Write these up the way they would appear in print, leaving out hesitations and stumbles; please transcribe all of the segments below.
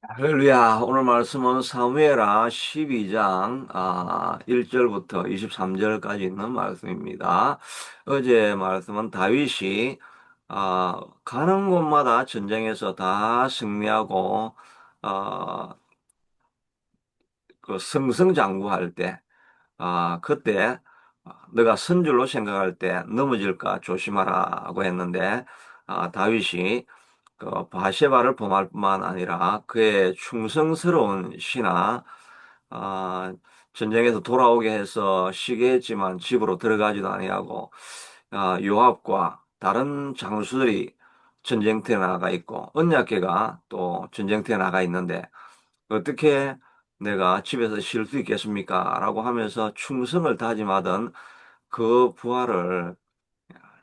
할렐루야. 오늘 말씀은 사무엘하 12장 1절부터 23절까지 있는 말씀입니다. 어제 말씀은 다윗이 가는 곳마다 전쟁에서 다 승리하고 아, 그 승승장구할 때 그때 너가 선줄로 생각할 때 넘어질까 조심하라고 했는데 다윗이 그 바세바를 범할 뿐만 아니라 그의 충성스러운 신하 아, 전쟁에서 돌아오게 해서 쉬게 했지만 집으로 들어가지도 아니하고 요압과 다른 장수들이 전쟁터에 나가 있고 언약궤가 또 전쟁터에 나가 있는데 어떻게 내가 집에서 쉴 수 있겠습니까? 라고 하면서 충성을 다짐하던 그 부하를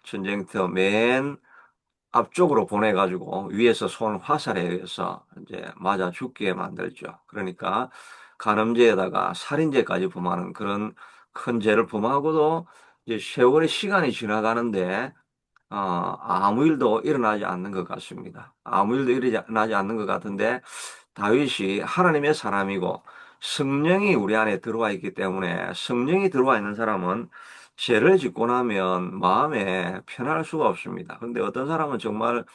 전쟁터 맨 앞쪽으로 보내가지고 위에서 쏜 화살에 의해서 이제 맞아 죽게 만들죠. 그러니까 간음죄에다가 살인죄까지 범하는 그런 큰 죄를 범하고도 이제 세월의 시간이 지나가는데 아무 일도 일어나지 않는 것 같습니다. 아무 일도 일어나지 않는 것 같은데 다윗이 하나님의 사람이고 성령이 우리 안에 들어와 있기 때문에 성령이 들어와 있는 사람은 죄를 짓고 나면 마음에 편할 수가 없습니다. 근데 어떤 사람은 정말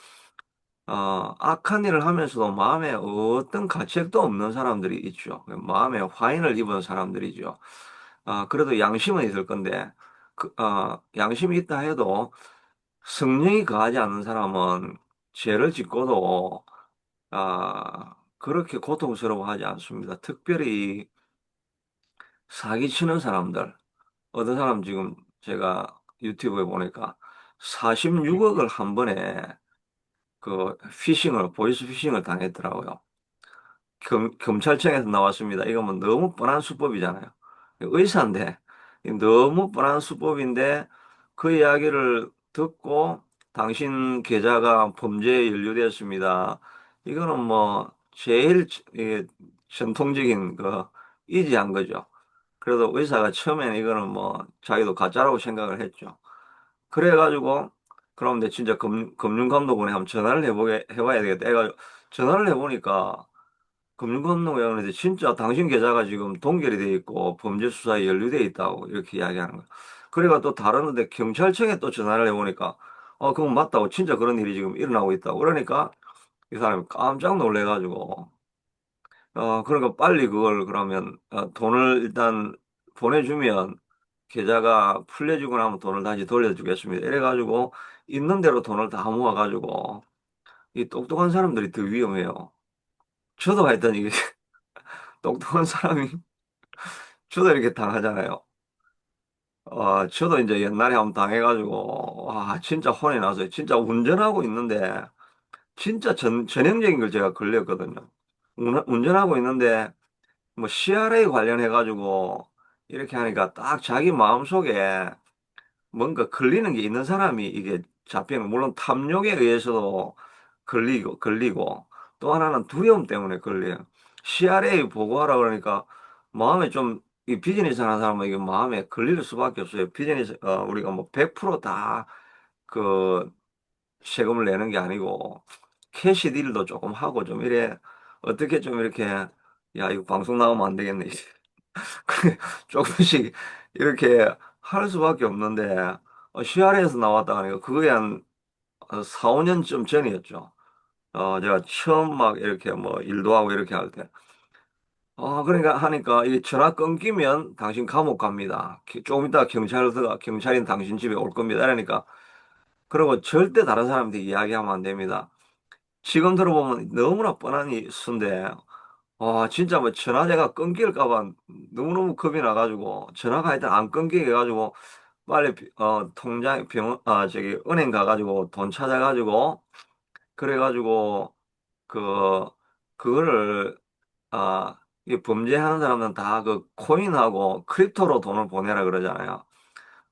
악한 일을 하면서도 마음에 어떤 가책도 없는 사람들이 있죠. 마음에 화인을 입은 사람들이죠. 그래도 양심은 있을 건데, 양심이 있다 해도 성령이 거하지 않는 사람은 죄를 짓고도, 그렇게 고통스러워하지 않습니다. 특별히 사기치는 사람들, 어떤 사람 지금 제가 유튜브에 보니까 46억을 한 번에 보이스 피싱을 당했더라고요. 검찰청에서 나왔습니다. 이거 뭐 너무 뻔한 수법이잖아요. 의사인데, 너무 뻔한 수법인데, 그 이야기를 듣고, 당신 계좌가 범죄에 연루되었습니다. 이거는 뭐, 제일 전통적인 이지한 거죠. 그래도 의사가 처음에는 이거는 뭐, 자기도 가짜라고 생각을 했죠. 그래가지고, 그럼 내 진짜 금융감독원에 한번 전화를 해봐야 되겠다. 해가지고, 전화를 해보니까, 금융감독원에서 진짜 당신 계좌가 지금 동결이 돼 있고 범죄 수사에 연루돼 있다고 이렇게 이야기하는 거예요. 그래가 또 다른데 경찰청에 또 전화를 해보니까 그건 맞다고 진짜 그런 일이 지금 일어나고 있다고 그러니까 이 사람이 깜짝 놀래가지고 그러니까 빨리 그걸 그러면 돈을 일단 보내주면 계좌가 풀려지고 나면 돈을 다시 돌려주겠습니다. 이래가지고 있는 대로 돈을 다 모아가지고 이 똑똑한 사람들이 더 위험해요. 저도 하여튼 이게 똑똑한 사람이 저도 이렇게 당하잖아요. 저도 이제 옛날에 한번 당해가지고, 와, 진짜 혼이 나서요. 진짜 운전하고 있는데, 진짜 전형적인 걸 제가 걸렸거든요. 운전하고 있는데, 뭐, CRA 관련해가지고, 이렇게 하니까 딱 자기 마음속에 뭔가 걸리는 게 있는 사람이 이게 잡히는, 거. 물론 탐욕에 의해서도 걸리고, 또 하나는 두려움 때문에 걸려요. CRA 보고하라 그러니까 마음에 좀, 이 비즈니스 하는 사람은 이게 마음에 걸릴 수밖에 없어요. 우리가 뭐 100%다 그 세금을 내는 게 아니고, 캐시 딜도 조금 하고 좀 이래, 어떻게 좀 이렇게, 야, 이거 방송 나오면 안 되겠네. 조금씩 이렇게 할 수밖에 없는데, CR에서 나왔다 하니까 그거에 한 4, 5년쯤 전이었죠. 제가 처음 막 이렇게 뭐 일도 하고 이렇게 할 때. 그러니까 하니까 이 전화 끊기면 당신 감옥 갑니다. 조금 이따 경찰인 당신 집에 올 겁니다. 그러니까, 그리고 절대 다른 사람한테 이야기하면 안 됩니다. 지금 들어보면 너무나 뻔한 수인데, 진짜 뭐 전화제가 끊길까봐 너무너무 겁이 나가지고, 전화가 일단 안 끊기게 해가지고, 빨리, 은행 가가지고 돈 찾아가지고, 그래가지고, 그, 그거를, 이 범죄하는 사람은 다 그 코인하고 크립토로 돈을 보내라 그러잖아요.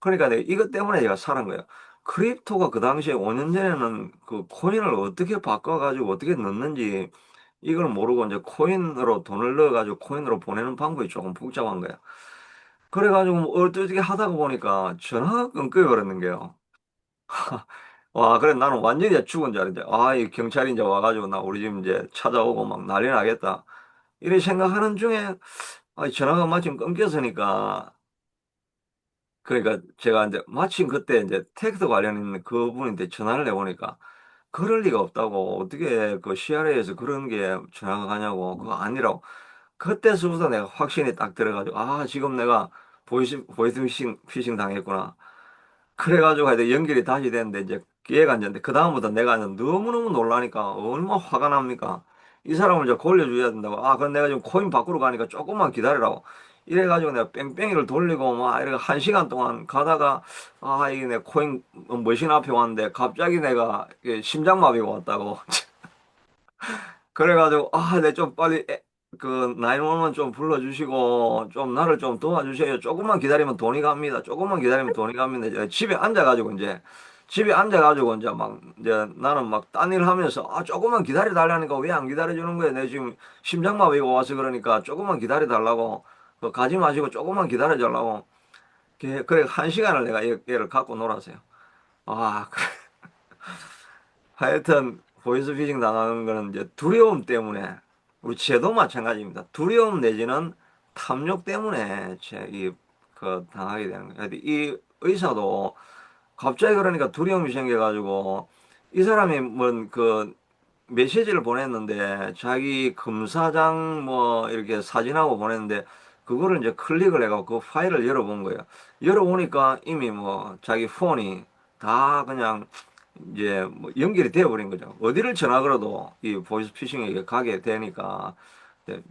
그러니까 내가 이것 때문에 제가 살은 거예요. 크립토가 그 당시에 5년 전에는 그 코인을 어떻게 바꿔가지고 어떻게 넣는지 이걸 모르고 이제 코인으로 돈을 넣어가지고 코인으로 보내는 방법이 조금 복잡한 거야. 그래가지고 뭐 어떻게 하다가 보니까 전화가 끊겨버렸는 게요. 와, 그래, 나는 완전히 죽은 줄 알았는데, 아, 이 경찰이 이제 와가지고 나 우리 집 이제 찾아오고 막 난리 나겠다. 이런 생각하는 중에, 아, 전화가 마침 끊겼으니까, 그러니까 제가 이제 마침 그때 이제 텍스 관련 있는 그분인데 전화를 해보니까, 그럴 리가 없다고, 어떻게 그 CRA에서 그런 게 전화가 가냐고, 그거 아니라고. 그때서부터 내가 확신이 딱 들어가지고, 아, 지금 내가 보이스 피싱 당했구나. 그래가지고 하여튼 연결이 다시 됐는데 이제 기회가 안 됐는데 그다음부터 내가 이제 너무너무 놀라니까 얼마나 화가 납니까? 이 사람을 이제 골려줘야 된다고. 아, 그럼 내가 지금 코인 바꾸러 가니까 조금만 기다리라고. 이래가지고 내가 뺑뺑이를 돌리고 막 이렇게 1시간 동안 가다가 아, 이게 내 코인 머신 앞에 왔는데 갑자기 내가 이게 심장마비가 왔다고. 그래가지고 아, 내 좀 빨리 그 911 좀 불러주시고 좀 나를 좀 도와주세요. 조금만 기다리면 돈이 갑니다. 조금만 기다리면 돈이 갑니다. 이제 집에 앉아가지고 이제 막 이제 나는 막 딴 일 하면서 아, 조금만 기다려 달라니까 왜 안 기다려 주는 거야? 내 지금 심장마비가 와서 그러니까 조금만 기다려 달라고. 그 가지 마시고 조금만 기다려 달라고. 그래 1시간을 내가 얘를 갖고 놀았어요. 아, 하여튼 보이스피싱 당하는 거는 이제 두려움 때문에 우리 쟤도 마찬가지입니다. 두려움 내지는 탐욕 때문에 그 당하게 되는 거예요. 이 의사도 갑자기 그러니까 두려움이 생겨가지고 이 사람이 뭐 그 메시지를 보냈는데 자기 검사장 뭐 이렇게 사진하고 보냈는데 그거를 이제 클릭을 해가지고 그 파일을 열어본 거예요. 열어보니까 이미 뭐 자기 폰이 다 그냥 이제 뭐 연결이 되어버린 거죠. 어디를 전화 걸어도 이 보이스 피싱에게 가게 되니까 이제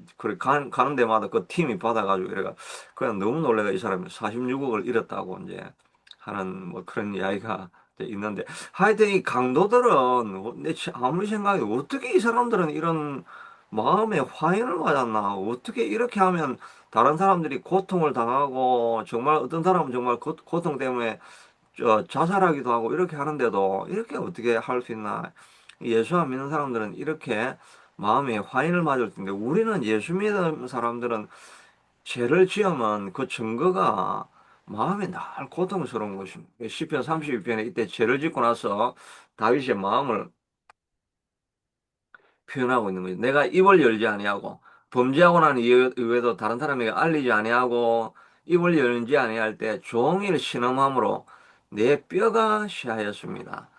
가는 데마다 그 팀이 받아가지고 이래가 그냥 너무 놀래가 이 사람이 46억을 잃었다고 이제 하는 뭐 그런 이야기가 이제 있는데 하여튼 이 강도들은 아무리 생각해도 어떻게 이 사람들은 이런 마음의 화인을 맞았나 어떻게 이렇게 하면 다른 사람들이 고통을 당하고 정말 어떤 사람은 정말 고통 때문에 자살하기도 하고 이렇게 하는데도 이렇게 어떻게 할 수 있나? 예수 안 믿는 사람들은 이렇게 마음에 화인을 맞을 텐데 우리는 예수 믿는 사람들은 죄를 지으면 그 증거가 마음이 날 고통스러운 것입니다. 시편 32편에 이때 죄를 짓고 나서 다윗의 마음을 표현하고 있는 거죠. 내가 입을 열지 아니하고 범죄하고 난 이후에도 다른 사람에게 알리지 아니하고 입을 열지 아니할 때 종일 신음함으로 내 뼈가 시하였습니다.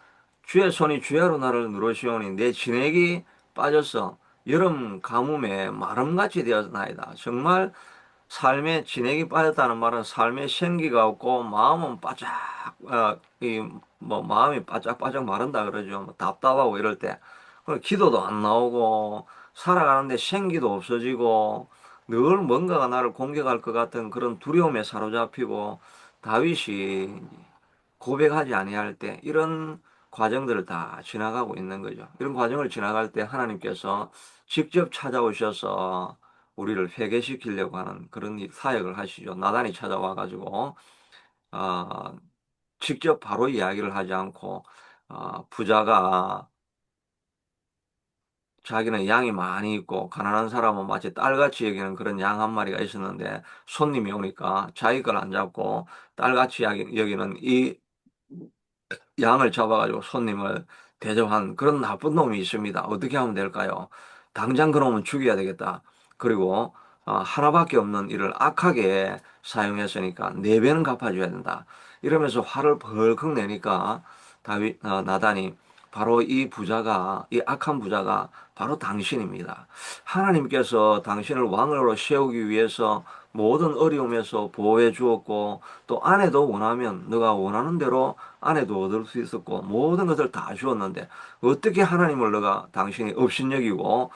주의 손이 주야로 나를 누르시오니 내 진액이 빠져서 여름 가뭄에 마름같이 되었나이다. 정말 삶에 진액이 빠졌다는 말은 삶에 생기가 없고 마음은 바짝 뭐 마음이 바짝바짝 마른다 그러죠. 뭐 답답하고 이럴 때 기도도 안 나오고 살아가는데 생기도 없어지고 늘 뭔가가 나를 공격할 것 같은 그런 두려움에 사로잡히고 다윗이 고백하지 아니할 때 이런 과정들을 다 지나가고 있는 거죠. 이런 과정을 지나갈 때 하나님께서 직접 찾아오셔서 우리를 회개시키려고 하는 그런 사역을 하시죠. 나단이 찾아와 가지고 어, 직접 바로 이야기를 하지 않고 부자가 자기는 양이 많이 있고 가난한 사람은 마치 딸같이 여기는 그런 양 한 마리가 있었는데 손님이 오니까 자기 걸 안 잡고 딸같이 여기는 이 양을 잡아가지고 손님을 대접한 그런 나쁜 놈이 있습니다. 어떻게 하면 될까요? 당장 그놈은 죽여야 되겠다. 그리고 하나밖에 없는 이를 악하게 사용했으니까 네 배는 갚아줘야 된다. 이러면서 화를 벌컥 내니까 나단이 바로 이 악한 부자가 바로 당신입니다. 하나님께서 당신을 왕으로 세우기 위해서 모든 어려움에서 보호해 주었고 또 아내도 원하면 너가 원하는 대로 아내도 얻을 수 있었고 모든 것을 다 주었는데 어떻게 하나님을 너가 당신이 업신여기고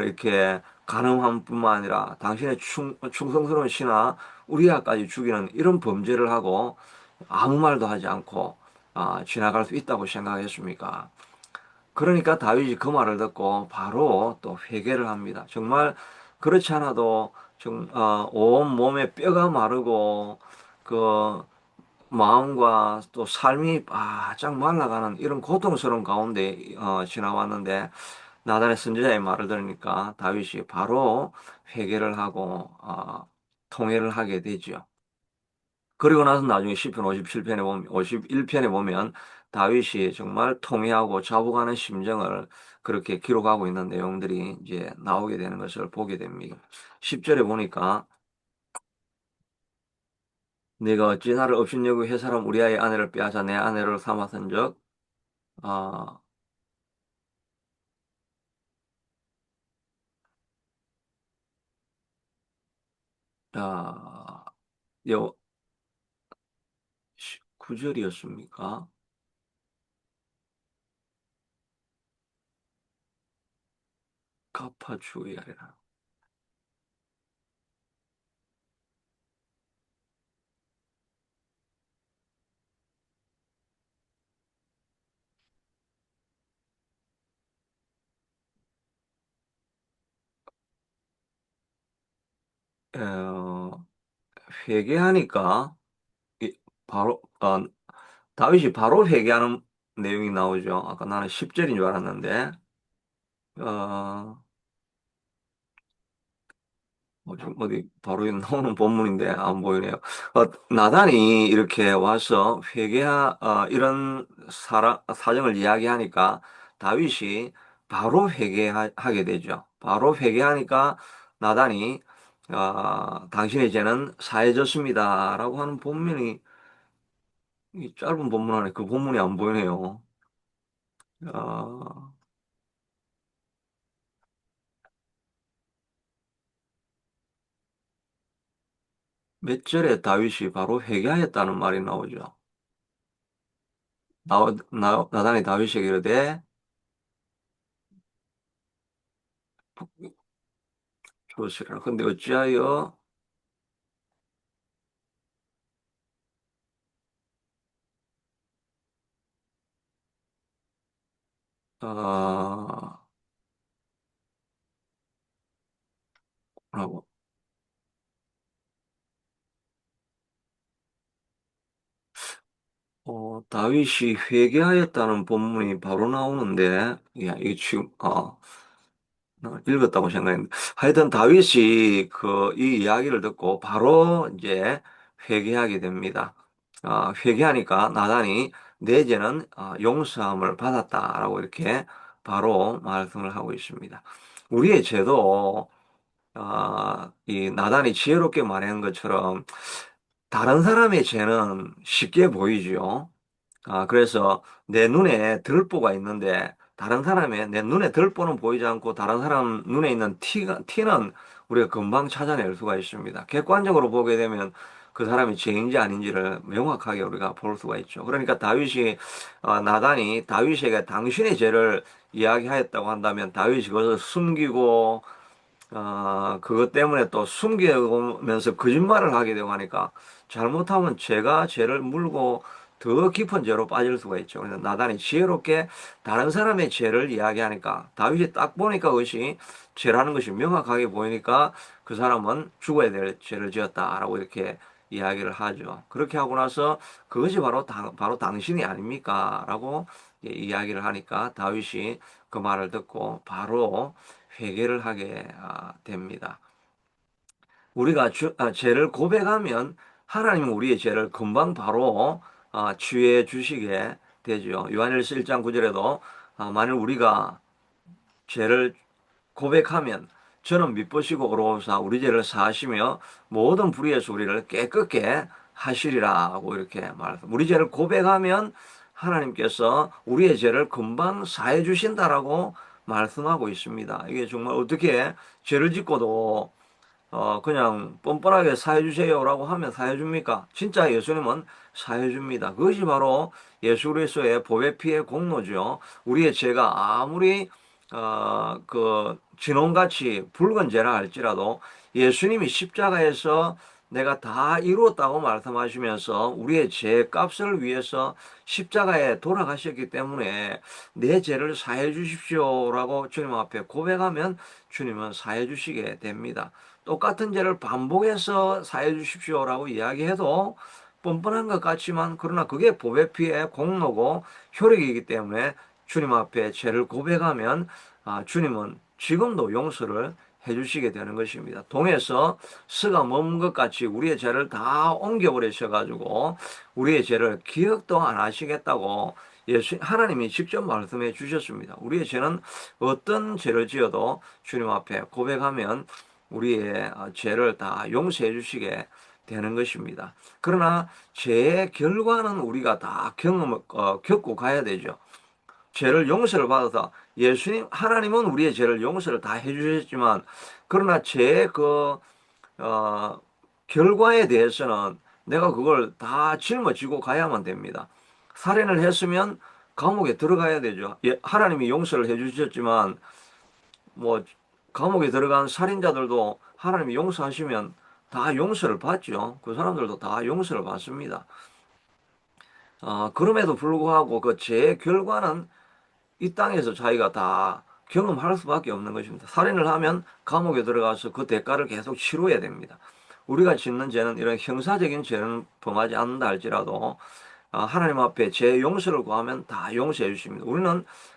이렇게 간음함 뿐만 아니라 당신의 충성스러운 신하 우리아까지 죽이는 이런 범죄를 하고 아무 말도 하지 않고 지나갈 수 있다고 생각했습니까? 그러니까 다윗이 그 말을 듣고 바로 또 회개를 합니다. 정말 그렇지 않아도 온 몸에 뼈가 마르고 그 마음과 또 삶이 바짝 말라가는 이런 고통스러운 가운데 지나왔는데 나단의 선지자의 말을 들으니까 다윗이 바로 회개를 하고 통회를 하게 되지요. 그리고 나서 나중에 시편 57편에 보면 51편에 보면 다윗이 정말 통회하고 자복하는 심정을 그렇게 기록하고 있는 내용들이 이제 나오게 되는 것을 보게 됩니다. 10절에 보니까 네가 어찌 나를 업신여고 해사람 우리아의 아내를 빼앗아 내 아내를 삼았은즉 아, 아, 여 9절이었습니까? 갚아주어야 하리라. 어, 회개하니까 바로 다윗이 바로 회개하는 내용이 나오죠. 아까 나는 10절인 줄 알았는데 어, 지금 어디 바로 나오는 본문인데 안 보이네요. 나단이 이렇게 와서 이런 사정을 이야기하니까 다윗이 바로 회개하게 되죠. 바로 회개하니까 나단이 당신의 죄는 사해졌습니다라고 하는 본문이 이 짧은 본문 안에 그 본문이 안 보이네요. 어, 몇 절에 다윗이 바로 회개하였다는 말이 나오죠. 나단이 다윗에게 이르되 좋으시라. 근데 어찌하여 아, 라고 다윗이 회개하였다는 본문이 바로 나오는데 야, 이게 지금 읽었다고 생각했는데 하여튼 다윗이 이 이야기를 듣고 바로 이제 회개하게 됩니다. 회개하니까 나단이 내 죄는 용서함을 받았다라고 이렇게 바로 말씀을 하고 있습니다. 우리의 죄도 이 나단이 지혜롭게 말한 것처럼 다른 사람의 죄는 쉽게 보이지요. 그래서 내 눈에 들보가 있는데 다른 사람의 내 눈에 들보는 보이지 않고 다른 사람 눈에 있는 티는 우리가 금방 찾아낼 수가 있습니다. 객관적으로 보게 되면 그 사람이 죄인지 아닌지를 명확하게 우리가 볼 수가 있죠. 그러니까 나단이 다윗에게 당신의 죄를 이야기하였다고 한다면 다윗이 그것을 숨기고 그것 때문에 또 숨기면서 거짓말을 하게 되고 하니까 잘못하면 죄가 죄를 물고 더 깊은 죄로 빠질 수가 있죠. 그래서 나단이 지혜롭게 다른 사람의 죄를 이야기하니까 다윗이 딱 보니까 그것이 죄라는 것이 명확하게 보이니까 그 사람은 죽어야 될 죄를 지었다라고 이렇게 이야기를 하죠. 그렇게 하고 나서 그것이 바로 당신이 아닙니까? 라고 이야기를 하니까 다윗이 그 말을 듣고 바로 회개를 하게 됩니다. 우리가 죄를 고백하면 하나님은 우리의 죄를 금방 바로 취해 주시게 되죠. 요한일서 1장 9절에도 만일 우리가 죄를 고백하면 저는 미쁘시고 어로오사 우리 죄를 사하시며 모든 불의에서 우리를 깨끗게 하시리라고 이렇게 말합니다. 우리 죄를 고백하면 하나님께서 우리의 죄를 금방 사해 주신다라고 말씀하고 있습니다. 이게 정말 어떻게 죄를 짓고도 그냥 뻔뻔하게 사해 주세요라고 하면 사해 줍니까? 진짜 예수님은 사해 줍니다. 그것이 바로 예수 그리스도의 보배 피의 공로죠. 우리의 죄가 아무리 진홍같이 붉은 죄라 할지라도 예수님이 십자가에서 내가 다 이루었다고 말씀하시면서 우리의 죄 값을 위해서 십자가에 돌아가셨기 때문에 내 죄를 사해 주십시오라고 주님 앞에 고백하면 주님은 사해 주시게 됩니다. 똑같은 죄를 반복해서 사해 주십시오라고 이야기해도 뻔뻔한 것 같지만 그러나 그게 보배 피의 공로고 효력이기 때문에 주님 앞에 죄를 고백하면 주님은 지금도 용서를 해주시게 되는 것입니다. 동에서 스가 머문 것 같이 우리의 죄를 다 옮겨버리셔가지고 우리의 죄를 기억도 안 하시겠다고 하나님이 직접 말씀해 주셨습니다. 우리의 죄는 어떤 죄를 지어도 주님 앞에 고백하면 우리의 죄를 다 용서해 주시게 되는 것입니다. 그러나 죄의 결과는 우리가 다 겪고 가야 되죠. 죄를 용서를 받아서 하나님은 우리의 죄를 용서를 다 해주셨지만, 그러나 죄의 어, 결과에 대해서는 내가 그걸 다 짊어지고 가야만 됩니다. 살인을 했으면 감옥에 들어가야 되죠. 예, 하나님이 용서를 해주셨지만, 뭐, 감옥에 들어간 살인자들도 하나님이 용서하시면 다 용서를 받죠. 그 사람들도 다 용서를 받습니다. 그럼에도 불구하고 그 죄의 결과는 이 땅에서 자기가 다 경험할 수밖에 없는 것입니다. 살인을 하면 감옥에 들어가서 그 대가를 계속 치러야 됩니다. 우리가 짓는 죄는 이런 형사적인 죄는 범하지 않는다 할지라도 하나님 앞에 죄 용서를 구하면 다 용서해 주십니다.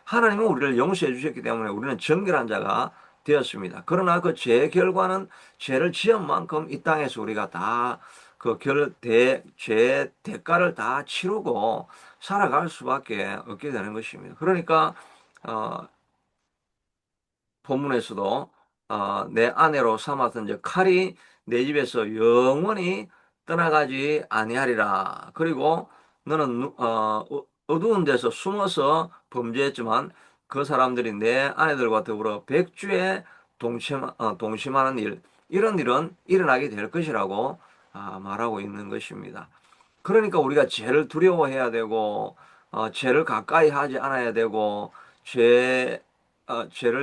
하나님은 우리를 용서해 주셨기 때문에 우리는 정결한 자가 되었습니다. 그러나 그 죄의 결과는 죄를 지은 만큼 이 땅에서 우리가 다 죄 대가를 다 치르고 살아갈 수밖에 없게 되는 것입니다. 그러니까 어, 본문에서도 내 아내로 삼았던 저 칼이 내 집에서 영원히 떠나가지 아니하리라. 그리고 너는 어두운 데서 숨어서 범죄했지만 그 사람들이 내 아내들과 더불어 백주에 동침하는 이런 일은 일어나게 될 것이라고 말하고 있는 것입니다. 그러니까 우리가 죄를 두려워해야 되고, 죄를 가까이 하지 않아야 되고, 죄를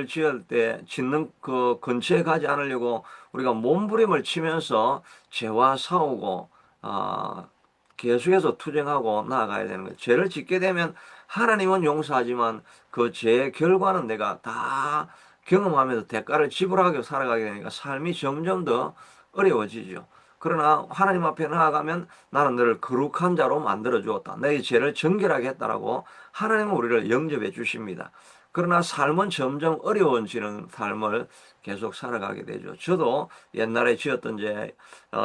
지을 때 짓는 그 근처에 가지 않으려고 우리가 몸부림을 치면서 죄와 싸우고, 어, 계속해서 투쟁하고 나아가야 되는 거예요. 죄를 짓게 되면 하나님은 용서하지만 그 죄의 결과는 내가 다 경험하면서 대가를 지불하게 살아가게 되니까 삶이 점점 더 어려워지죠. 그러나 하나님 앞에 나아가면 나는 너를 거룩한 자로 만들어 주었다. 너의 죄를 정결하게 했다라고 하나님은 우리를 영접해 주십니다. 그러나 삶은 점점 어려워지는 삶을 계속 살아가게 되죠. 저도 옛날에 지었던 죄,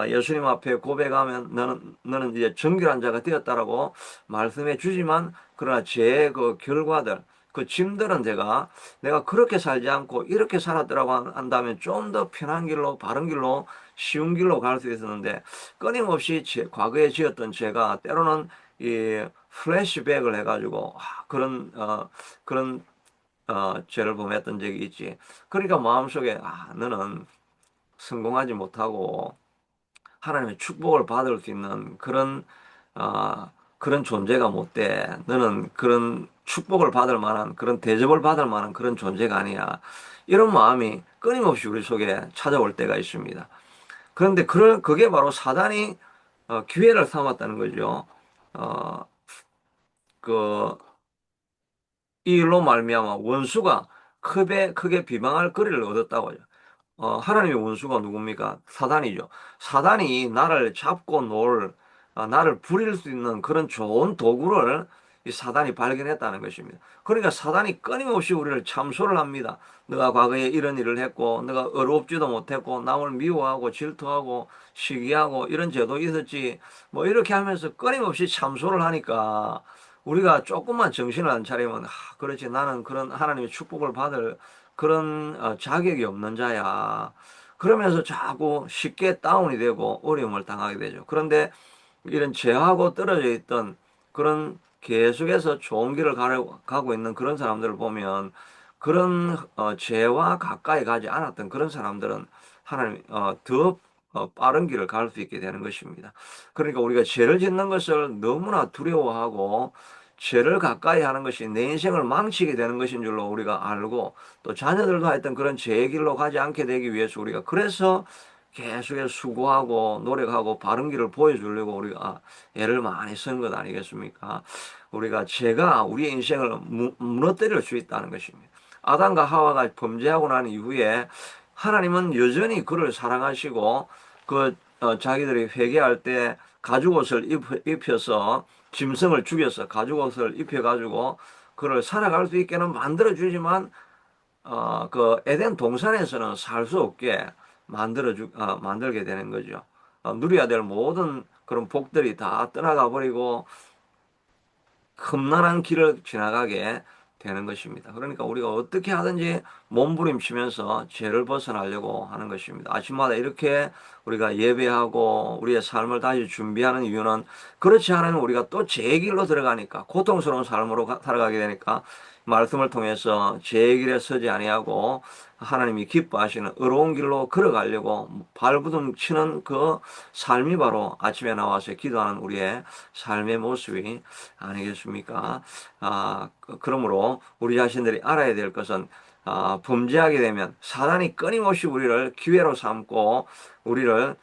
예수님 앞에 고백하면 너는 이제 정결한 자가 되었다라고 말씀해 주지만, 그러나 죄의 그 결과들, 그 짐들은 내가 그렇게 살지 않고 이렇게 살았더라고 한다면 좀 더 편한 길로, 바른 길로, 쉬운 길로 갈 수 있었는데, 끊임없이 과거에 지었던 죄가 때로는 이 플래시백을 해가지고 그런 죄를 범했던 적이 있지. 그러니까 마음속에 너는 성공하지 못하고 하나님의 축복을 받을 수 있는 그런 존재가 못 돼. 너는 그런 축복을 받을 만한, 그런 대접을 받을 만한 그런 존재가 아니야. 이런 마음이 끊임없이 우리 속에 찾아올 때가 있습니다. 그런데 그게 바로 사단이 기회를 삼았다는 거죠. 어, 그, 이 일로 말미암아 원수가 크게 비방할 거리를 얻었다고 하죠. 하나님의 원수가 누굽니까? 사단이죠. 사단이 나를 잡고 나를 부릴 수 있는 그런 좋은 도구를 이 사단이 발견했다는 것입니다. 그러니까 사단이 끊임없이 우리를 참소를 합니다. 너가 과거에 이런 일을 했고, 너가 의롭지도 못했고, 남을 미워하고, 질투하고, 시기하고, 이런 죄도 있었지. 뭐, 이렇게 하면서 끊임없이 참소를 하니까, 우리가 조금만 정신을 안 차리면, 그렇지, 나는 그런 하나님의 축복을 받을 그런 자격이 없는 자야. 그러면서 자꾸 쉽게 다운이 되고 어려움을 당하게 되죠. 그런데 이런 죄하고 떨어져 있던 그런 계속해서 좋은 길을 가고 있는 그런 사람들을 보면, 그런 죄와 가까이 가지 않았던 그런 사람들은 하나님 더 빠른 길을 갈 수 있게 되는 것입니다. 그러니까 우리가 죄를 짓는 것을 너무나 두려워하고 죄를 가까이 하는 것이 내 인생을 망치게 되는 것인 줄로 우리가 알고, 또 자녀들도 하여튼 그런 죄의 길로 가지 않게 되기 위해서 우리가 그래서 계속해서 수고하고 노력하고 바른 길을 보여주려고 우리가 애를 많이 쓴 것 아니겠습니까? 우리가 죄가 우리의 인생을 무너뜨릴 수 있다는 것입니다. 아담과 하와가 범죄하고 난 이후에 하나님은 여전히 그를 사랑하시고 자기들이 회개할 때 가죽옷을 입혀서 짐승을 죽여서 가죽옷을 입혀가지고 그를 살아갈 수 있게는 만들어주지만 그 에덴 동산에서는 살 수 없게 만들게 되는 거죠. 누려야 될 모든 그런 복들이 다 떠나가 버리고 험난한 길을 지나가게 되는 것입니다. 그러니까 우리가 어떻게 하든지 몸부림치면서 죄를 벗어나려고 하는 것입니다. 아침마다 이렇게 우리가 예배하고 우리의 삶을 다시 준비하는 이유는, 그렇지 않으면 우리가 또 죄의 길로 들어가니까, 고통스러운 삶으로 살아가게 되니까, 말씀을 통해서 죄의 길에 서지 아니하고 하나님이 기뻐하시는 의로운 길로 걸어가려고 발부둥 치는 그 삶이 바로 아침에 나와서 기도하는 우리의 삶의 모습이 아니겠습니까? 그러므로 우리 자신들이 알아야 될 것은, 범죄하게 되면 사단이 끊임없이 우리를 기회로 삼고 우리를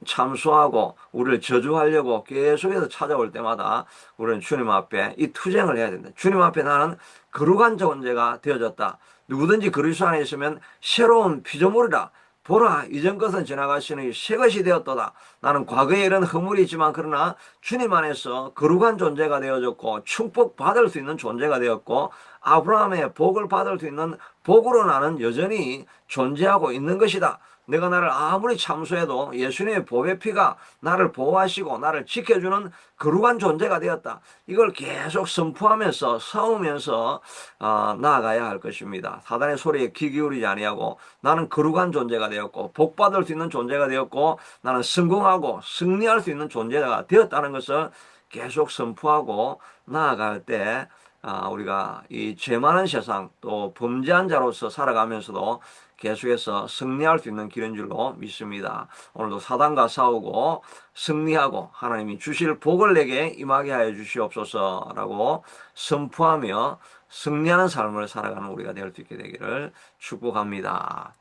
참수하고 우리를 저주하려고 계속해서 찾아올 때마다 우리는 주님 앞에 이 투쟁을 해야 된다. 주님 앞에 나는 거룩한 존재가 되어졌다. 누구든지 그리스도 안에 있으면 새로운 피조물이라. 보라, 이전 것은 지나가시니 새 것이 되었도다. 나는 과거에 이런 허물이 있지만 그러나 주님 안에서 거룩한 존재가 되어졌고 축복받을 수 있는 존재가 되었고 아브라함의 복을 받을 수 있는 복으로 나는 여전히 존재하고 있는 것이다. 내가 나를 아무리 참수해도 예수님의 보배 피가 나를 보호하시고 나를 지켜주는 거룩한 존재가 되었다. 이걸 계속 선포하면서 싸우면서 나아가야 할 것입니다. 사단의 소리에 귀 기울이지 아니하고 나는 거룩한 존재가 되었고 복받을 수 있는 존재가 되었고 나는 성공하고 승리할 수 있는 존재가 되었다는 것을 계속 선포하고 나아갈 때, 우리가 이 죄 많은 세상 또 범죄한 자로서 살아가면서도 계속해서 승리할 수 있는 길인 줄로 믿습니다. 오늘도 사단과 싸우고 승리하고 하나님이 주실 복을 내게 임하게 하여 주시옵소서라고 선포하며 승리하는 삶을 살아가는 우리가 될 수 있게 되기를 축복합니다.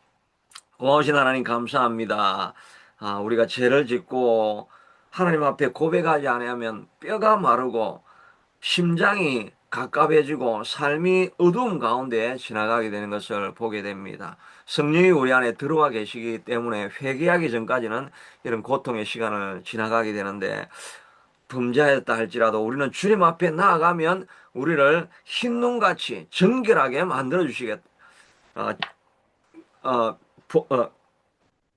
고마우신 하나님 감사합니다. 우리가 죄를 짓고 하나님 앞에 고백하지 아니하면 뼈가 마르고 심장이 갑갑해지고 삶이 어두움 가운데 지나가게 되는 것을 보게 됩니다. 성령이 우리 안에 들어와 계시기 때문에 회개하기 전까지는 이런 고통의 시간을 지나가게 되는데, 범죄하였다 할지라도 우리는 주님 앞에 나아가면 우리를 흰눈같이 정결하게 만들어 주시겠다. 어, 어,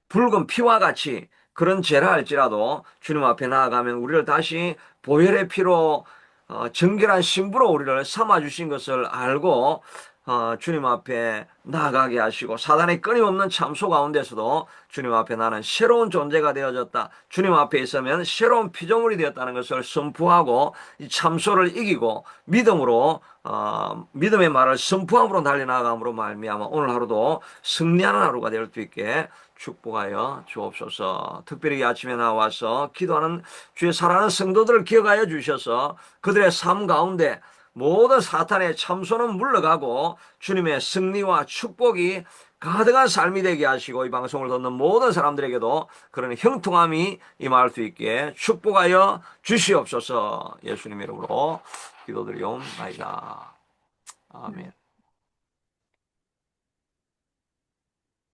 붉은 피와 같이 그런 죄라 할지라도 주님 앞에 나아가면 우리를 다시 보혈의 피로 정결한 신부로 우리를 삼아주신 것을 알고 주님 앞에 나아가게 하시고, 사단의 끊임없는 참소 가운데서도 주님 앞에 나는 새로운 존재가 되어졌다. 주님 앞에 있으면 새로운 피조물이 되었다는 것을 선포하고 이 참소를 이기고 믿음으로 믿음의 말을 선포함으로 달려나감으로 말미암아 오늘 하루도 승리하는 하루가 될 수 있게 축복하여 주옵소서. 특별히 아침에 나와서 기도하는 주의 사랑하는 성도들을 기억하여 주셔서 그들의 삶 가운데 모든 사탄의 참소는 물러가고 주님의 승리와 축복이 가득한 삶이 되게 하시고, 이 방송을 듣는 모든 사람들에게도 그런 형통함이 임할 수 있게 축복하여 주시옵소서. 예수님 이름으로 기도드리옵나이다. 아멘.